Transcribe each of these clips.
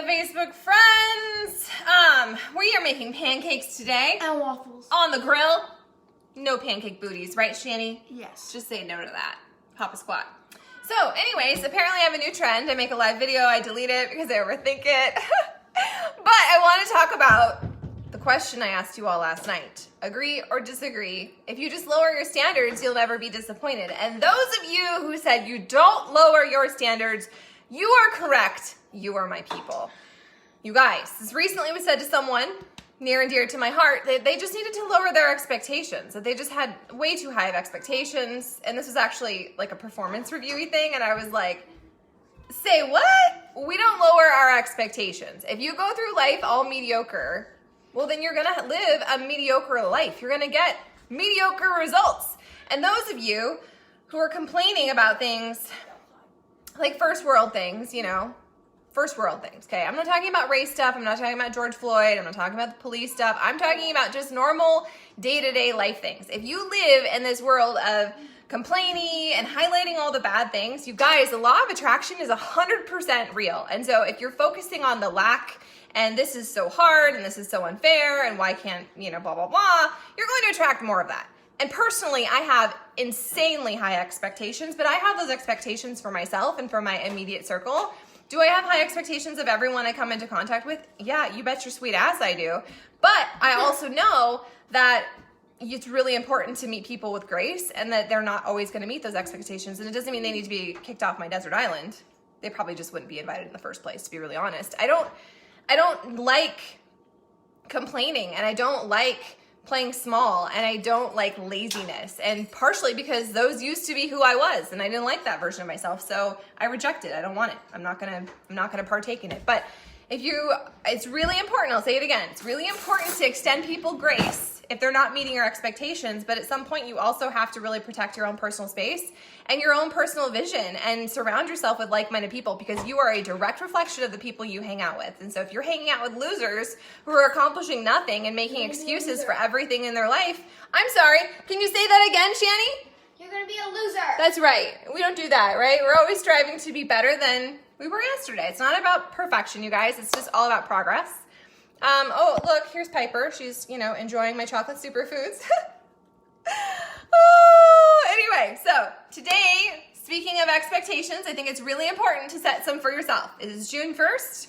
morning, Facebook friends. We are making pancakes today. And waffles. On the grill. No pancake booties, right, Shani? Yes. Just say no to that. Papa squat. So, anyways, apparently I have a new trend. I make a live video, I delete it because I overthink it. But I want to talk about the question I asked you all last night. Agree or disagree? If you just lower your standards, you'll never be disappointed. And those of you who said you don't lower your standards, you are correct. You are my people. You guys, this recently was said to someone near and dear to my heart that they just needed to lower their expectations, that they just had way too high of expectations. And this was actually like a performance review-y thing. And I was like, say what? We don't lower our expectations. If you go through life all mediocre, well, then you're going to live a mediocre life. You're going to get mediocre results. And those of you who are complaining about things like first world things, first world things, okay? I'm not talking about race stuff. I'm not talking about George Floyd. I'm not talking about the police stuff. I'm talking about just normal day-to-day life things. If you live in this world of complaining and highlighting all the bad things, you guys, the law of attraction is 100% real. And so if you're focusing on the lack and this is so hard and this is so unfair and why can't, blah, blah, blah, you're going to attract more of that. And personally, I have insanely high expectations, but I have those expectations for myself and for my immediate circle. Do I have high expectations of everyone I come into contact with? Yeah, you bet your sweet ass I do. But I also know that it's really important to meet people with grace and that they're not always going to meet those expectations. And it doesn't mean they need to be kicked off my desert island. They probably just wouldn't be invited in the first place, to be really honest. I don't like complaining, and I don't like playing small, and I don't like laziness, and partially because those used to be who I was, and I didn't like that version of myself, so I reject it. I don't want it. I'm not gonna partake in it. But it's really important, I'll say it again, it's really important to extend people grace if they're not meeting your expectations, but at some point you also have to really protect your own personal space and your own personal vision and surround yourself with like-minded people, because you are a direct reflection of the people you hang out with. And so if you're hanging out with losers who are accomplishing nothing and making excuses for everything in their life, I'm sorry, can you say that again, Shani? You're gonna be a loser. That's right. We don't do that, right? We're always striving to be better than we were yesterday. It's not about perfection, you guys. It's just all about progress. Oh, look, here's Piper. She's, enjoying my chocolate superfoods. Anyway, so today, speaking of expectations, I think it's really important to set some for yourself. It is June 1st.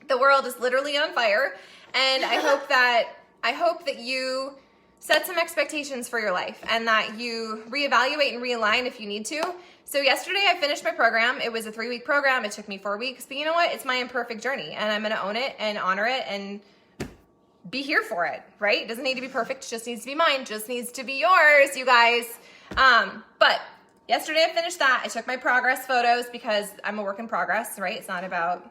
The world is literally on fire, and I hope that you set some expectations for your life and that you reevaluate and realign if you need to. So yesterday I finished my program. It was a 3-week program. It took me 4 weeks, but you know what? It's my imperfect journey, and I'm going to own it and honor it and be here for it, right? It doesn't need to be perfect. It just needs to be mine. It just needs to be yours, you guys. But yesterday I finished that. I took my progress photos because I'm a work in progress, right? It's not about,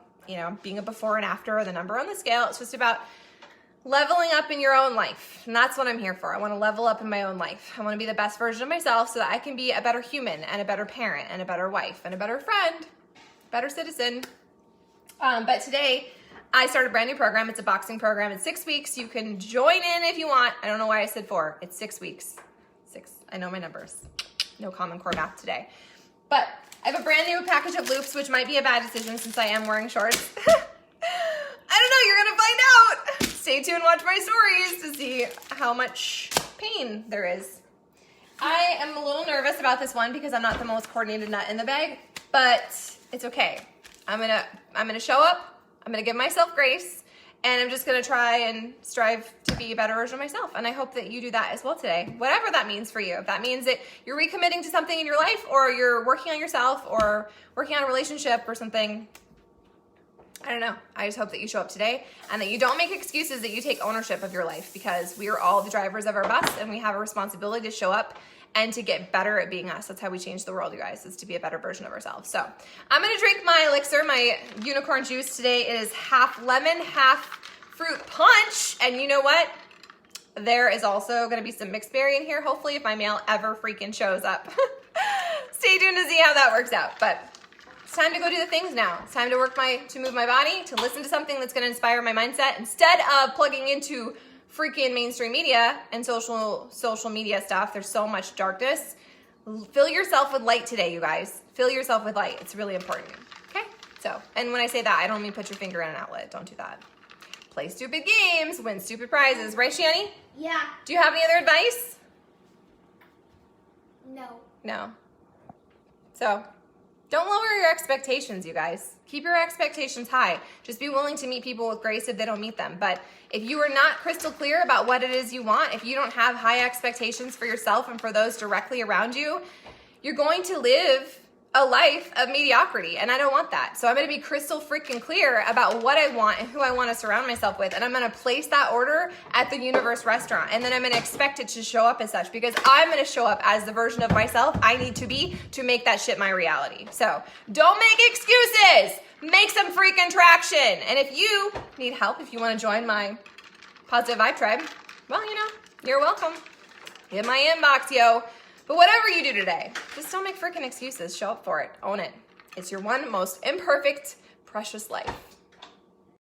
being a before and after or the number on the scale. It's just about leveling up in your own life. And that's what I'm here for. I want to level up in my own life. I want to be the best version of myself so that I can be a better human and a better parent and a better wife and a better friend, better citizen. But today I started a brand new program. It's a boxing program. It's 6 weeks. You can join in if you want. I don't know why I said 4. It's 6 weeks. 6. I know my numbers. No Common Core math today. But I have a brand new package of loops, which might be a bad decision since I am wearing shorts. I don't know, you're gonna find out. Stay tuned, watch my stories to see how much pain there is. I am a little nervous about this one because I'm not the most coordinated nut in the bag, but it's okay. I'm gonna show up, I'm gonna give myself grace, and I'm just gonna try and strive to be a better version of myself. And I hope that you do that as well today, whatever that means for you. If that means that you're recommitting to something in your life, or you're working on yourself, or working on a relationship or something, I don't know. I just hope that you show up today and that you don't make excuses, that you take ownership of your life, because we are all the drivers of our bus and we have a responsibility to show up and to get better at being us. That's how we change the world, you guys, is to be a better version of ourselves. So I'm going to drink my elixir, my unicorn juice today. It is half lemon, half fruit punch. And you know what? There is also going to be some mixed berry in here, hopefully, if my mail ever freaking shows up. Stay tuned to see how that works out. But it's time to go do the things now. It's time to move my body, to listen to something that's going to inspire my mindset instead of plugging into freaking mainstream media and social media stuff. There's so much darkness. Fill yourself with light today, you guys. Fill yourself with light. It's really important. Okay? So, and when I say that, I don't mean put your finger in an outlet. Don't do that. Play stupid games, win stupid prizes. Right, Shani? Yeah. Do you have any other advice? No. No. So, don't lower your expectations, you guys. Keep your expectations high. Just be willing to meet people with grace if they don't meet them. But if you are not crystal clear about what it is you want, if you don't have high expectations for yourself and for those directly around you, you're going to live a life of mediocrity, and I don't want that. So I'm going to be crystal freaking clear about what I want and who I want to surround myself with, and I'm going to place that order at the Universe restaurant, and then I'm going to expect it to show up as such, because I'm going to show up as the version of myself I need to be to make that shit my reality. So don't make excuses. Make some freaking traction. And if you need help, if you want to join my Positive Vibe Tribe, well, you know, you're welcome. In my inbox, yo. But whatever you do today, just don't make freaking excuses. Show up for it. Own it. It's your one most imperfect, precious life.